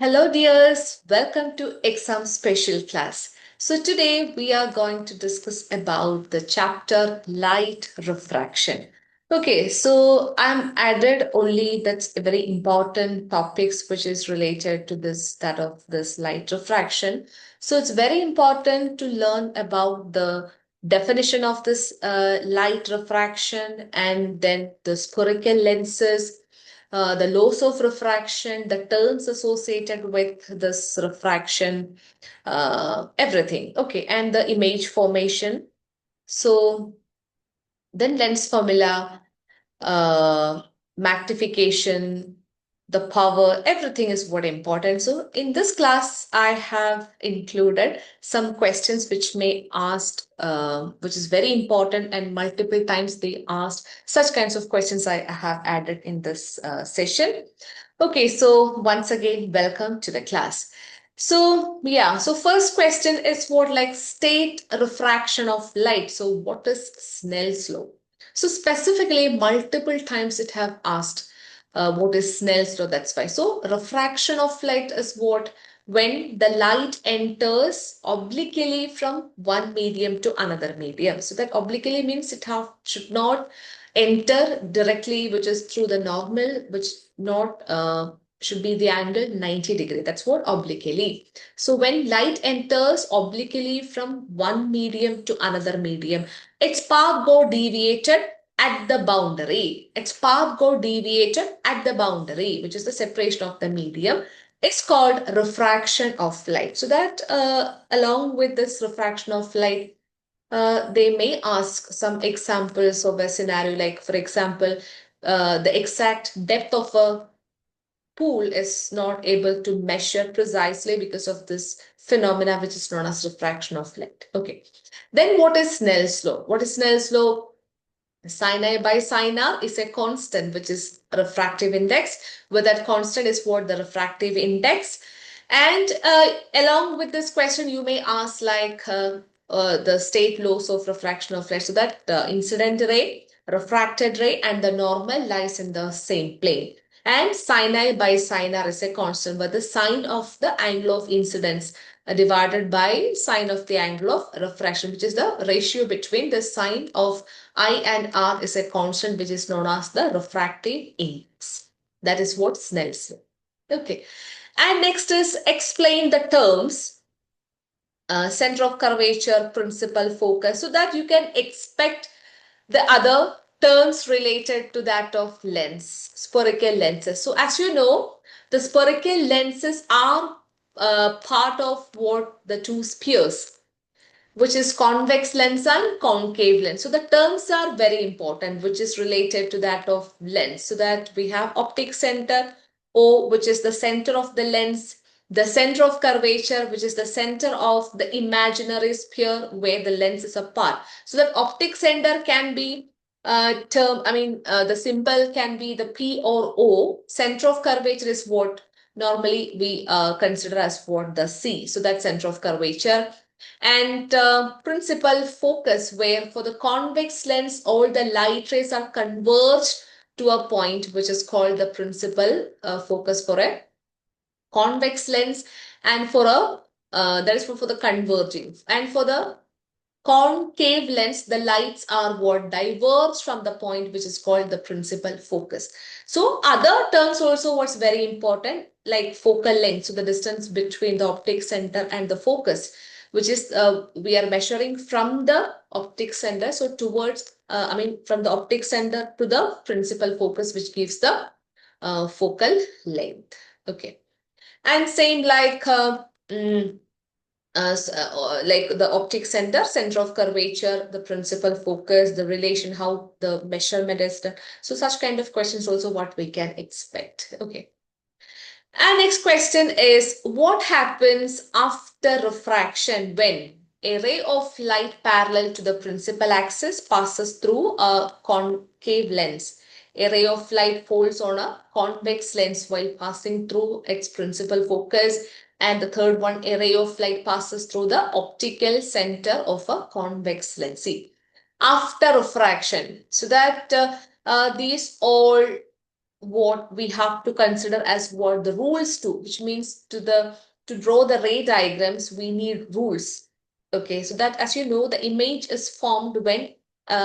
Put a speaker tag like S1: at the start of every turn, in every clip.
S1: Hello, dears. Welcome to exam special class. So today we are going to discuss about the chapter light refraction. Okay, so I'm added only that's a very important topics which is related to this light refraction. So it's very important to learn about the definition of this light refraction and then the spherical lenses, the laws of refraction, the terms associated with this refraction, everything. Okay, and the image formation. So then lens formula, uh, magnification, the power, everything is what important. So in this class, I have included some questions which may asked, which is very important and multiple times they asked such kinds of questions I have added in this session. Okay, so once again, welcome to the class. So yeah, so first question is what like state refraction of light. So what is Snell's law? So specifically, multiple times it have asked what is Snell's law. That's why. So refraction of light is what when the light enters obliquely from one medium to another medium. So that obliquely means should not enter directly, which is through the normal, which not should be the angle 90 degree. That's what obliquely. So when light enters obliquely from one medium to another medium, its path go deviated at the boundary. Its path go deviated at the boundary, which is the separation of the medium. It's called refraction of light. So that along with this refraction of light, they may ask some examples of a scenario, like for example, the exact depth of a pool is not able to measure precisely because of this phenomena which is known as refraction of light. Okay. Then what is Snell's law? What is Snell's law? Sin A by sin R is a constant, which is refractive index, where that constant is what the refractive index. And along with this question, you may ask like the state laws of refraction of light. So that the incident ray, refracted ray, and the normal lies in the same plane. And sin I by sin R is a constant, but the sine of the angle of incidence divided by sine of the angle of refraction, which is the ratio between the sine of I and R is a constant which is known as the refractive index. That is what Snell's law. Okay. And next is explain the terms, center of curvature, principal focus, so that you can expect the other terms related to that of lens, spherical lenses. So as you know, the spherical lenses are part of what the two spheres, which is convex lens and concave lens. So the terms are very important, which is related to that of lens. So that we have optic center, O, which is the center of the lens, the center of curvature, which is the center of the imaginary sphere where the lens is apart. So that optic center can be the symbol can be the P or O. Center of curvature is what normally we consider as what the C. So that's center of curvature. And principal focus, where for the convex lens all the light rays are converged to a point which is called the principal focus for a convex lens, and for a that is for the converging, and for the concave lens the lights are what diverge from the point which is called the principal focus. So other terms also what's very important, like focal length, so the distance between the optic center and the focus, which is we are measuring from the optic center, so towards from the optic center to the principal focus, which gives the focal length. Okay. And same like like the optic center, center of curvature, the principal focus, the relation, how the measurement is done. So such kind of questions also what we can expect. Okay. And next question is what happens after refraction when a ray of light parallel to the principal axis passes through a concave lens. A ray of light falls on a convex lens while passing through its principal focus. And the third one, a ray of light passes through the optical center of a convex lens. See, after refraction, so that these all what we have to consider as what the rules do, which means to draw the ray diagrams, we need rules. Okay, so that, as you know, the image is formed when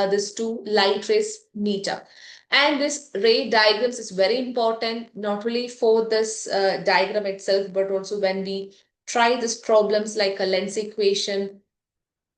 S1: these two light rays meet up. And this ray diagrams is very important, not only for this diagram itself, but also when we try these problems like a lens equation,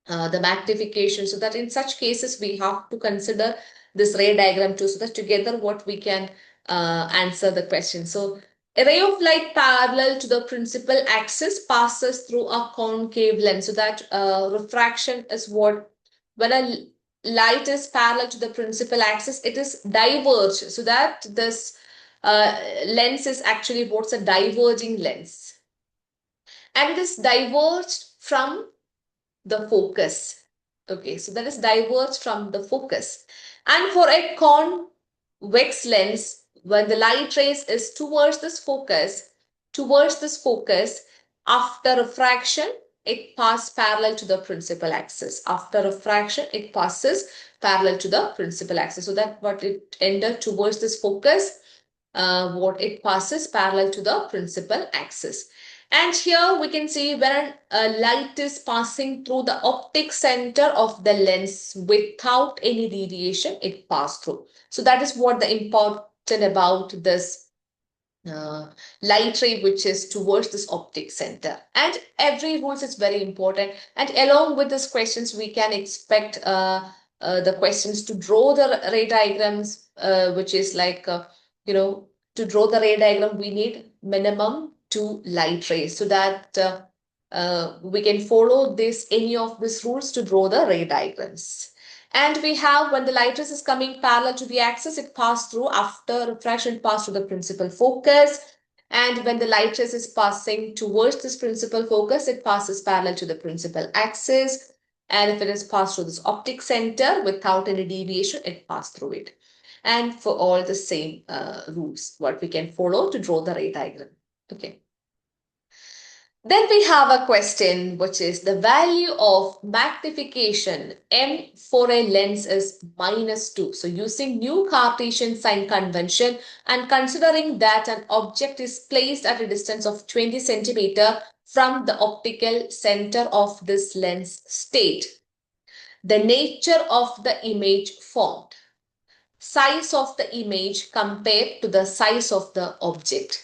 S1: the magnification, so that in such cases we have to consider this ray diagram too, so that together what we can answer the question. So a ray of light parallel to the principal axis passes through a concave lens, so that refraction is what, when a light is parallel to the principal axis, it is diverged, so that this lens is actually what's a diverging lens, and it is diverged from the focus. Okay, so that is diverged from the focus. And for a convex lens, when the light rays is towards this focus, after refraction, it passes parallel to the principal axis. After refraction, it passes parallel to the principal axis. So that what it entered towards this focus, what it passes parallel to the principal axis. And here we can see when a light is passing through the optic center of the lens without any deviation, it passes through. So that is what the important about this uh, light ray which is towards this optic center. And every rules is very important. And along with these questions, we can expect the questions to draw the ray diagrams, which is like, to draw the ray diagram, we need minimum two light rays, so that we can follow this any of these rules to draw the ray diagrams. And we have, when the light rays is coming parallel to the axis, it passes through. After refraction, it passes to the principal focus. And when the light rays is passing towards this principal focus, it passes parallel to the principal axis. And if it is passed through this optic center without any deviation, it passes through it. And for all the same rules, what we can follow to draw the ray diagram. Okay. Then we have a question which is the value of magnification M for a lens is -2. So using new Cartesian sign convention and considering that an object is placed at a distance of 20 centimeter from the optical center of this lens, state the nature of the image formed, size of the image compared to the size of the object,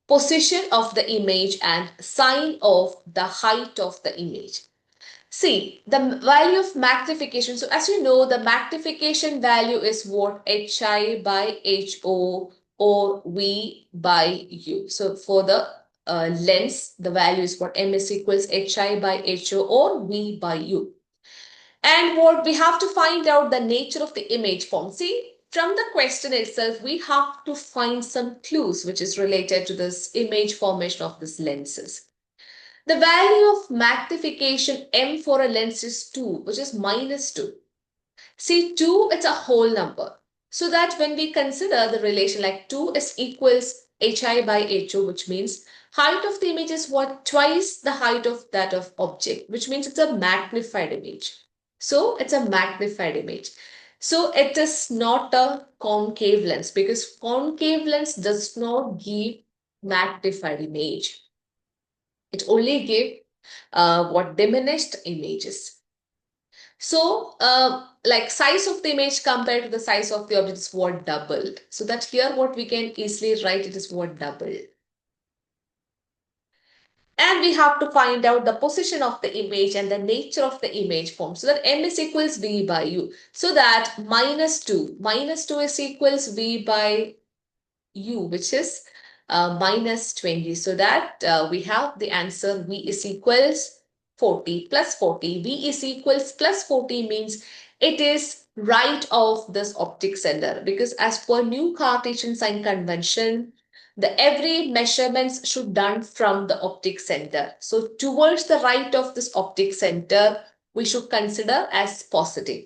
S1: position of the image, and sign of the height of the image. See, the value of magnification. So as you know, the magnification value is what? Hi by Ho or V by U. So for the lens, the value is what? M is equals Hi by Ho or V by U. And what we have to find out the nature of the image form. See, from the question itself, we have to find some clues which is related to this image formation of these lenses. The value of magnification M for a lens is 2, which is -2. See, 2, it's a whole number. So that when we consider the relation like 2 is equals Hi by Ho, which means height of the image is what? Twice the height of that of object, which means it's a magnified image. So it's a magnified image. So it is not a concave lens, because concave lens does not give magnified image. It only gives what diminished images. So, like size of the image compared to the size of the object is what? Doubled. So that here what we can easily write, it is what? Doubled. And we have to find out the position of the image and the nature of the image form. So that M is equals V by U. So that -2 is equals V by U, which is -20. So that we have the answer V is equals 40 plus 40. V is equals plus 40 means it is right of this optic center, because as per new Cartesian sign convention, the every measurements should done from the optic center. So towards the right of this optic center, we should consider as positive.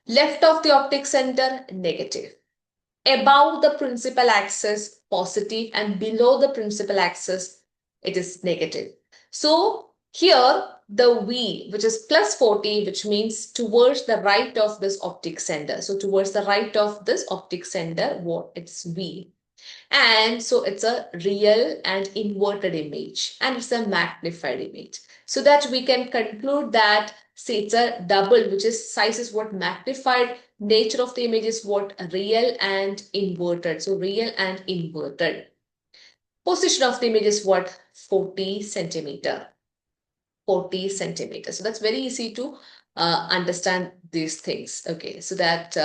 S1: Left of the optic center, negative. Above the principal axis, positive, and below the principal axis, it is negative. So here the V, which is plus 40, which means towards the right of this optic center. So towards the right of this optic center, what it's V. And so it's a real and inverted image, and it's a magnified image. So that we can conclude that, see, it's a double, which is size is what magnified, nature of the image is what real and inverted. So real and inverted. Position of the image is what 40 centimeter. 40 centimeters. So that's very easy to understand these things. Okay, so that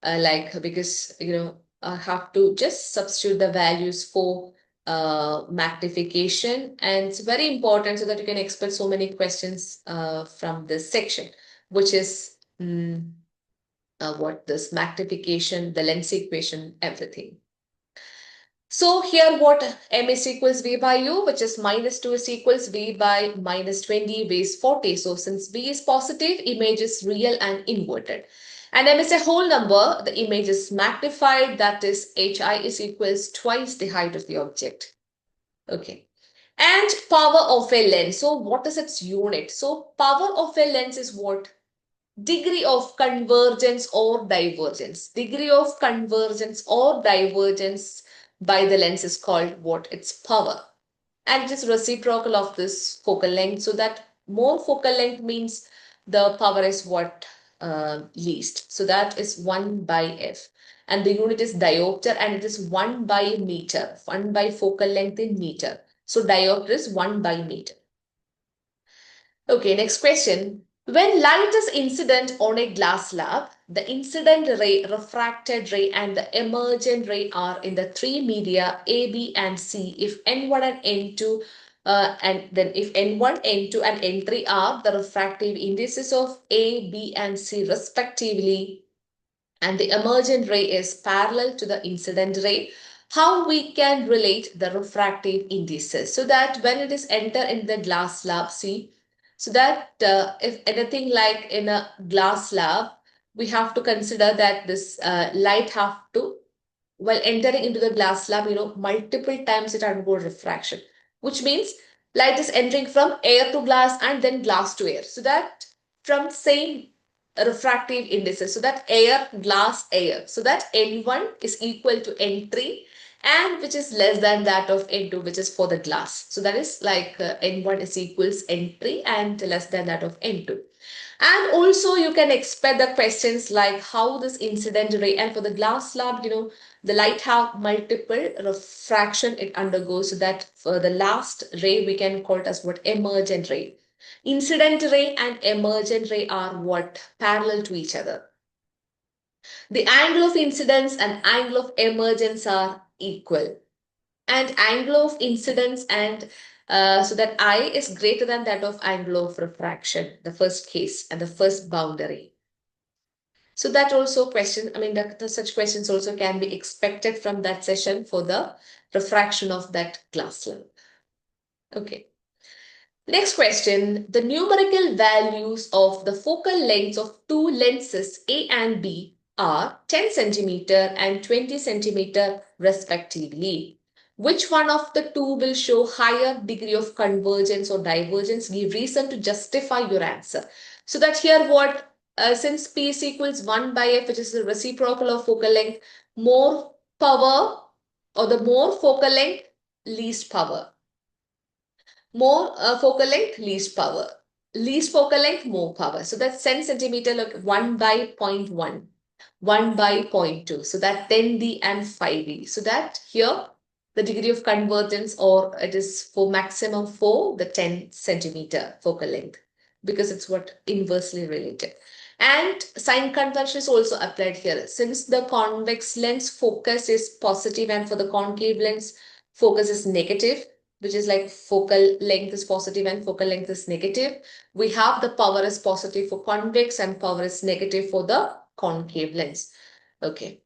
S1: like because I have to just substitute the values for magnification, and it's very important so that you can expect so many questions from this section, which is what this magnification, the lens equation, everything. So here what m is equals v by u, which is minus 2 is equals v by minus 20, v is 40. So since v is positive, image is real and inverted. And m is a whole number, the image is magnified, that is hi is equals twice the height of the object. Okay. And power of a lens. So what is its unit? So power of a lens is what? Degree of convergence or divergence. Degree of convergence or divergence by the lens is called what? Its power. And it is reciprocal of this focal length. So that more focal length means the power is what? Least. So that is 1 by f. And the unit is diopter, and it is 1 by meter. 1 by focal length in meter. So diopter is 1 by meter. Okay, next question. When light is incident on a glass slab, the incident ray, refracted ray, and the emergent ray are in the three media A, B, and C. If N1 and N2, and then if N1, N2, and N3 are the refractive indices of A, B, and C respectively, and the emergent ray is parallel to the incident ray, how we can relate the refractive indices, so that when it is enter in the glass slab, see, so that if anything like in a glass slab, we have to consider that this light have to, while entering into the glass slab, multiple times it undergo refraction, which means light is entering from air to glass and then glass to air. So that from same refractive indices, so that air, glass, air. So that N1 is equal to N3, and which is less than that of N2, which is for the glass. So that is like N1 is equals N3 and less than that of N2. And also you can expect the questions like how this incident ray, and for the glass slab, the light have multiple refraction it undergoes, so that for the last ray we can call it as what? Emergent ray. Incident ray and emergent ray are what? Parallel to each other. The angle of incidence and angle of emergence are equal. And angle of incidence and so that I is greater than that of angle of refraction, the first case and the first boundary. So that also question, I mean, such questions also can be expected from that session for the refraction of that glass slab. Okay. Next question. The numerical values of the focal lengths of two lenses A and B are 10 centimeter and 20 centimeter respectively. Which one of the two will show higher degree of convergence or divergence? Give reason to justify your answer. So that here what, since P is equals 1 by F, which is the reciprocal of focal length, more power, or the more focal length, least power. More focal length, least power. Least focal length, more power. So that's 10 centimeter, look, 1 by 0.1, 1 by 0.2. So that 10D and 5D. So that here, the degree of convergence, or it is for maximum for the 10 centimeter focal length, because it's what inversely related. And sign convention is also applied here. Since the convex lens focus is positive and for the concave lens focus is negative, which is like focal length is positive and focal length is negative, we have the power is positive for convex and power is negative for the concave lens. Okay.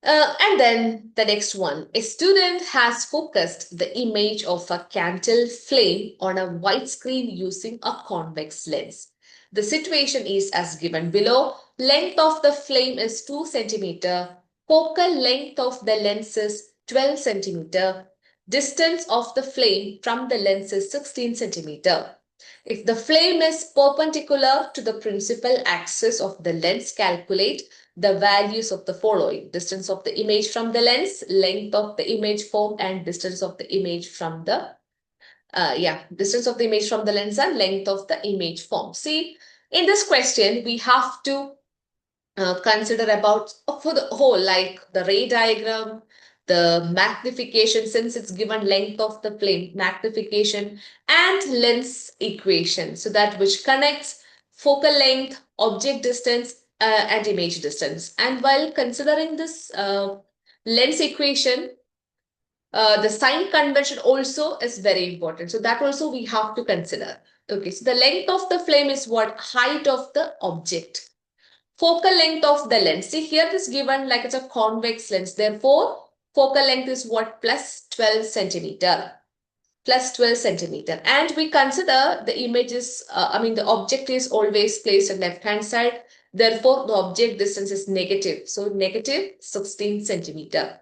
S1: And then the next one, a student has focused the image of a candle flame on a white screen using a convex lens. The situation is as given below. Length of the flame is 2 centimeter. Focal length of the lens is 12 centimeter. Distance of the flame from the lens is 16 centimeter. If the flame is perpendicular to the principal axis of the lens, calculate the values of the following: distance of the image from the lens, length of the image formed, and distance of the image from the distance of the image from the lens and length of the image formed. See, in this question, we have to consider about for the whole, like the ray diagram, the magnification, since it's given length of the plane, magnification, and lens equation, so that which connects focal length, object distance, and image distance. And while considering this lens equation, the sign convention also is very important. So that also we have to consider. Okay, so the length of the flame is what? Height of the object. Focal length of the lens. See, here it is given like it's a convex lens. Therefore, focal length is what? Plus 12 centimeter. Plus 12 centimeter. And we consider the image is, the object is always placed on left hand side. Therefore, the object distance is negative. So, negative 16 centimeter.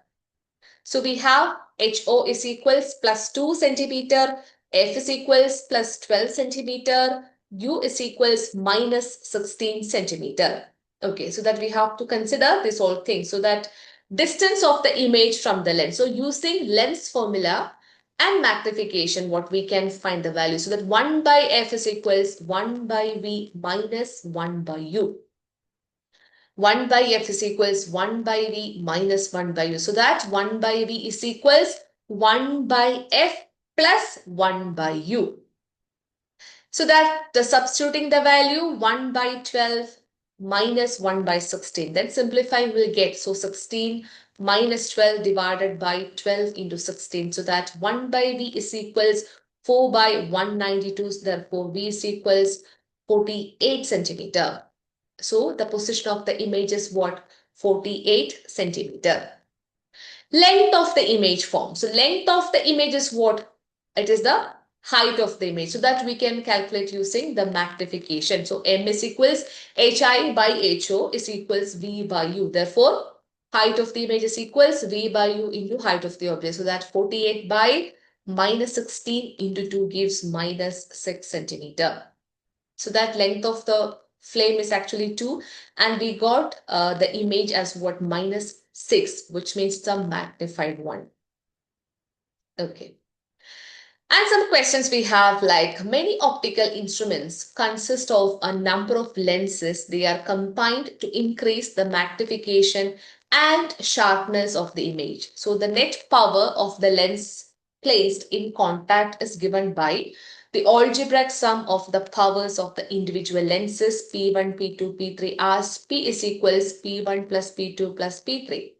S1: So we have HO is equals plus 2 centimeter, F is equals plus 12 centimeter, U is equals minus 16 centimeter. Okay, so that we have to consider this whole thing. So that distance of the image from the lens. So using lens formula and magnification, what we can find the value. So that 1 by F is equals 1 by V minus 1 by U. 1 by F is equals 1 by V minus 1 by U. So that 1 by V is equals 1 by F plus 1 by U. So that the substituting the value 1 by 12 minus 1 by 16. Then simplify we'll get. So 16 minus 12 divided by 12 into 16. So that 1 by V is equals 4 by 192. Therefore, V is equals 48 centimeter. So the position of the image is what? 48 centimeter. Length of the image form. So length of the image is what? It is the height of the image. So that we can calculate using the magnification. So M is equals HI by HO is equals V by U. Therefore, height of the image is equals V by U into height of the object. So that 48 by minus 16 into 2 gives minus 6 centimeter. So that length of the flame is actually 2, and we got the image as what? Minus 6, which means the magnified one. Okay. And some questions we have, like many optical instruments consist of a number of lenses. They are combined to increase the magnification and sharpness of the image. So the net power of the lens placed in contact is given by the algebraic sum of the powers of the individual lenses P1, P2, P3 as P is equals P1 plus P2 plus P3,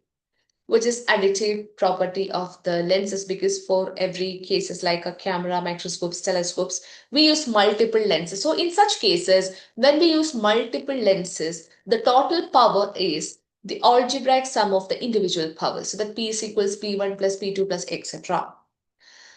S1: which is additive property of the lenses, because for every cases like a camera, microscopes, telescopes, we use multiple lenses. So in such cases, when we use multiple lenses, the total power is the algebraic sum of the individual powers. So that P is equals P1 plus P2 plus etc.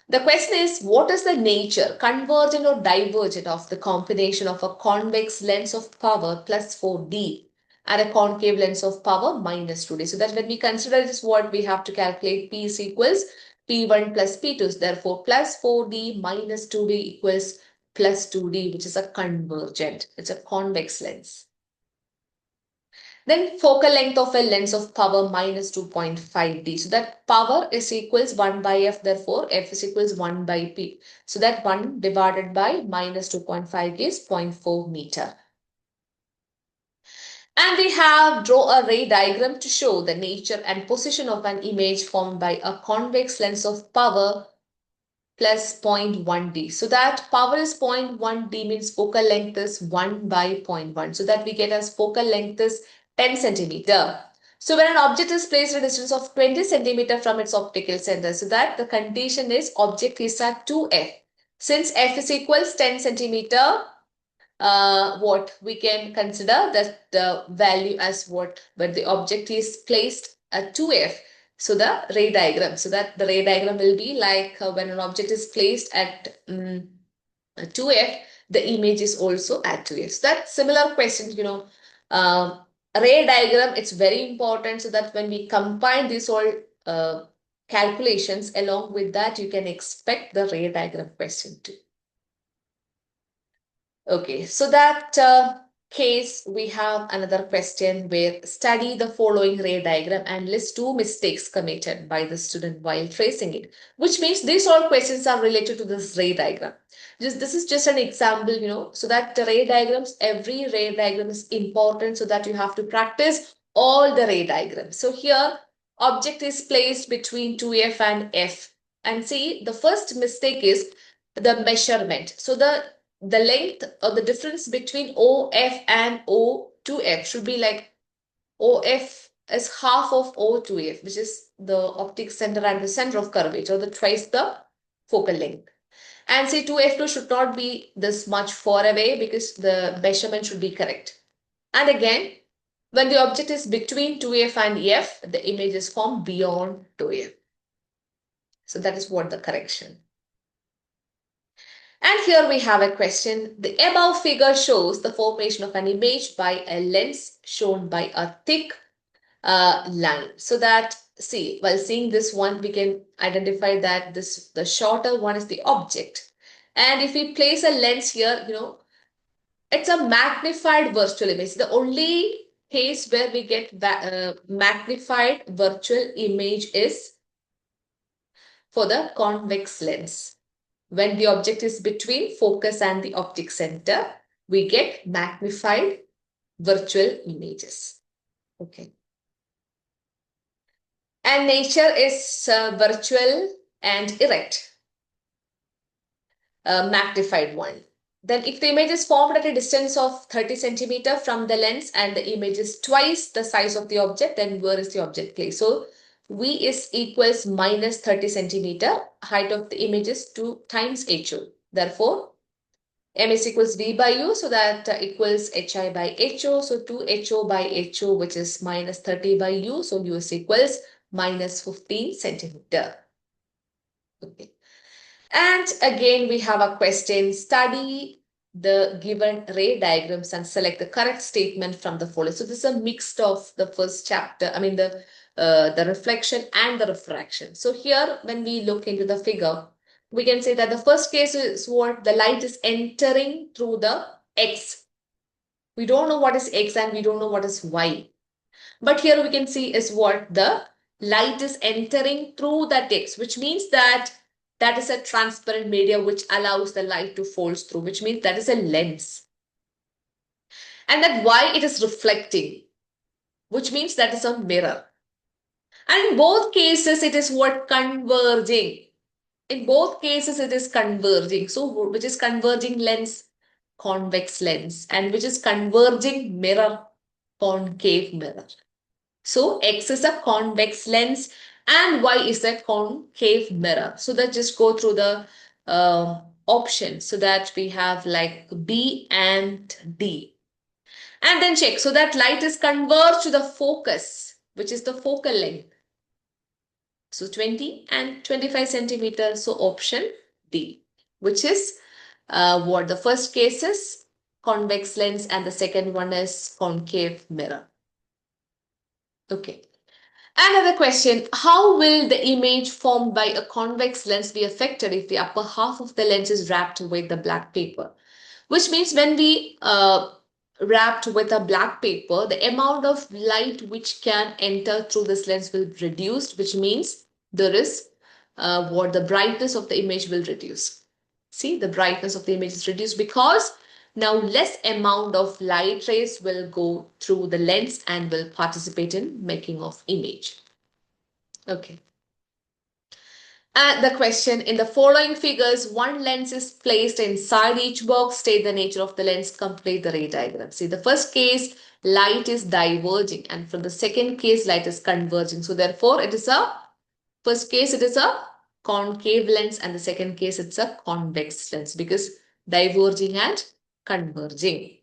S1: The question is, what is the nature, convergent or divergent, of the combination of a convex lens of power plus 4D and a concave lens of power minus 2D? So that when we consider this, what we have to calculate, P is equals P1 plus P2. Therefore, plus 4D minus 2D equals plus 2D, which is a convergent. It's a convex lens. Then focal length of a lens of power minus 2.5D. So that power is equals 1 by F. Therefore, F is equals 1 by P. So that 1 divided by minus 2.5 is 0.4 meter. And we have draw a ray diagram to show the nature and position of an image formed by a convex lens of power plus 0.1D. So that power is 0.1D means focal length is 1 by 0.1. So that we get as focal length is 10 centimeter. So when an object is placed at a distance of 20 centimeter from its optical center, so that the condition is object is at 2F. Since F is equals 10 centimeter, what we can consider that the value as what, but the object is placed at 2F. So the ray diagram, so that the ray diagram will be like when an object is placed at 2F, the image is also at 2F. So that similar question, ray diagram, it's very important, so that when we combine this all calculations. Along with that, you can expect the ray diagram question too. Okay, so that case, we have another question where study the following ray diagram and list two mistakes committed by the student while tracing it, which means these all questions are related to this ray diagram. This is just an example, so that the ray diagrams, every ray diagram is important, so that you have to practice all the ray diagrams. So here, object is placed between 2F and F. And see, the first mistake is the measurement. So the length or the difference between OF and O2F should be like OF is half of O2F, which is the optic center and the center of curvature, the twice the focal length. And say 2F2 should not be this much far away because the measurement should be correct. And again, when the object is between 2F and F, the image is formed beyond 2F. So that is what the correction. And here we have a question. The above figure shows the formation of an image by a lens shown by a thick line. So that, see, while seeing this one, we can identify that the shorter one is the object. And if we place a lens here, it's a magnified virtual image. The only case where we get magnified virtual image is for the convex lens. When the object is between focus and the optic center, we get magnified virtual images. Okay. And nature is virtual and erect, magnified one. Then if the image is formed at a distance of 30 centimeter from the lens and the image is twice the size of the object, then where is the object placed? So V is equals minus 30 centimeter. Height of the image is 2 times HO. Therefore, M is equals V by U, so that equals HI by HO. So 2HO by HO, which is minus 30 by U. So U is equals minus 15 centimeter. Okay. And again, we have a question. Study the given ray diagrams and select the correct statement from the following. So this is a mix of the first chapter, the reflection and the refraction. So here, when we look into the figure, we can say that the first case is what? The light is entering through the X. We don't know what is X and we don't know what is Y. But here we can see is what? The light is entering through that X, which means that is a transparent media which allows the light to fall through, which means that is a lens. And that Y, it is reflecting, which means that is a mirror. And in both cases, it is what? Converging. In both cases, it is converging. So, which is converging lens? Convex lens. And which is converging mirror? Concave mirror. So, X is a convex lens and Y is a concave mirror. So, that just go through the options. So, that we have like B and D. And then check. So, that light is converged to the focus, which is the focal length. So 20 and 25 centimeters. So option D, which is what the first case is convex lens and the second one is concave mirror. Okay. Another question, how will the image formed by a convex lens be affected if the upper half of the lens is wrapped with the black paper? Which means when we wrapped with a black paper, the amount of light which can enter through this lens will reduce, which means there is what the brightness of the image will reduce. See, the brightness of the image is reduced because now less amount of light rays will go through the lens and will participate in making of image. Okay. And the question, in the following figures, one lens is placed inside each box. State the nature of the lens. Complete the ray diagram. See, the first case, light is diverging, and from the second case, light is converging. So therefore, first case, it is a concave lens, and the second case, it's a convex lens because diverging and converging.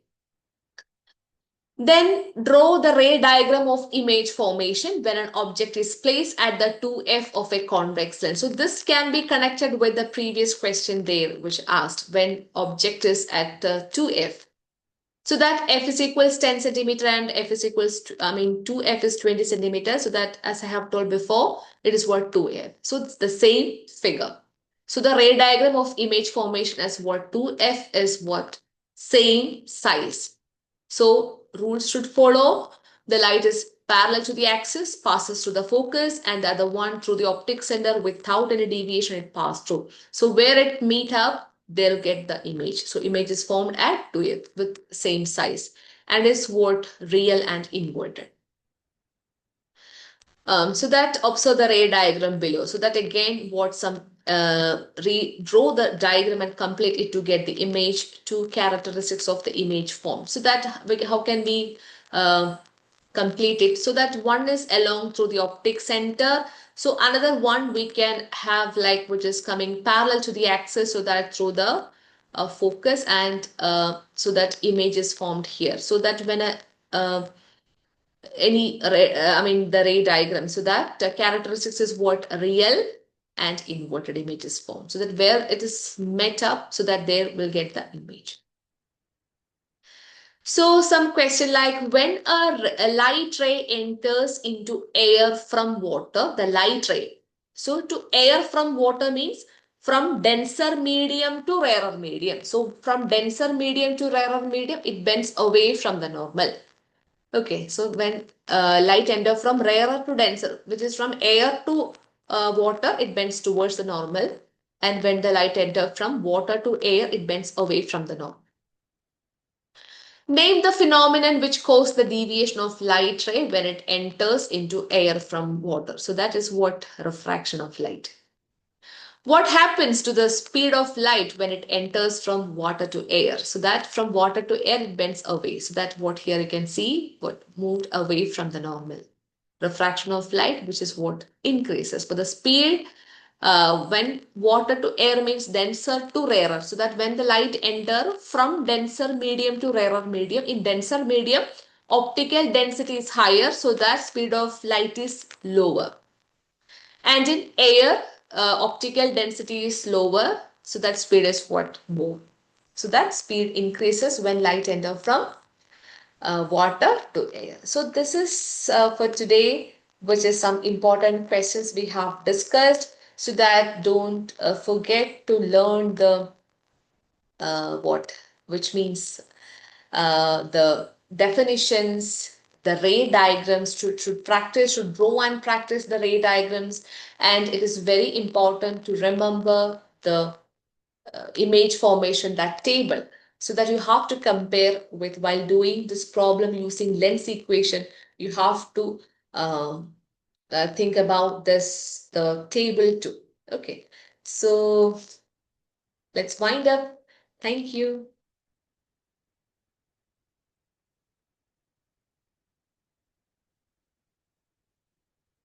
S1: Then draw the ray diagram of image formation when an object is placed at the 2F of a convex lens. So this can be connected with the previous question there which asked when object is at 2F. So that f is equals 10 centimeter and f is equals to, 2f is 20 centimeters. So that, as I have told before, it is what 2f. So it's the same figure. So the ray diagram of image formation as what 2f is what same size. So rules should follow. The light is parallel to the axis, passes through the focus, and the other one through the optic center without any deviation it passed through. So where it meet up, they'll get the image. So image is formed at 2f with same size and is what real and inverted. So that observe the ray diagram below. So that again, what some redraw the diagram and complete it to get the image, two characteristics of the image form. So that how can we complete it? So that one is along through the optic center. So another one we can have like which is coming parallel to the axis, so that through the focus and so that image is formed here. So that when a the ray diagram, so that characteristics is what real and inverted images form, so that where it is met up, so that there will get the image. So some question like when a light ray enters into air from water, the light ray, so to air from water means from denser medium to rarer medium. So from denser medium to rarer medium, it bends away from the normal. Okay, so when light enter from rarer to denser, which is from air to water, it bends towards the normal. And when the light enter from water to air, it bends away from the normal. Name the phenomenon which causes the deviation of light ray when it enters into air from water. So that is what refraction of light. What happens to the speed of light when it enters from water to air? So that from water to air, it bends away. So that what here you can see, what moved away from the normal. Refraction of light, which is what increases. But the speed when water to air means denser to rarer. So that when the light enter from denser medium to rarer medium, in denser medium, optical density is higher. So that speed of light is lower. And in air, optical density is lower, so that speed is what more. So that speed increases when light enter from water to air. So this is for today, which is some important questions we have discussed. So that don't forget to learn the what, which means the definitions, the ray diagrams, should draw and practice the ray diagrams. And it is very important to remember the image formation, that table, so that you have to compare with while doing this problem using lens equation. You have to think about this, the table too. Okay, so let's wind up. Thank you.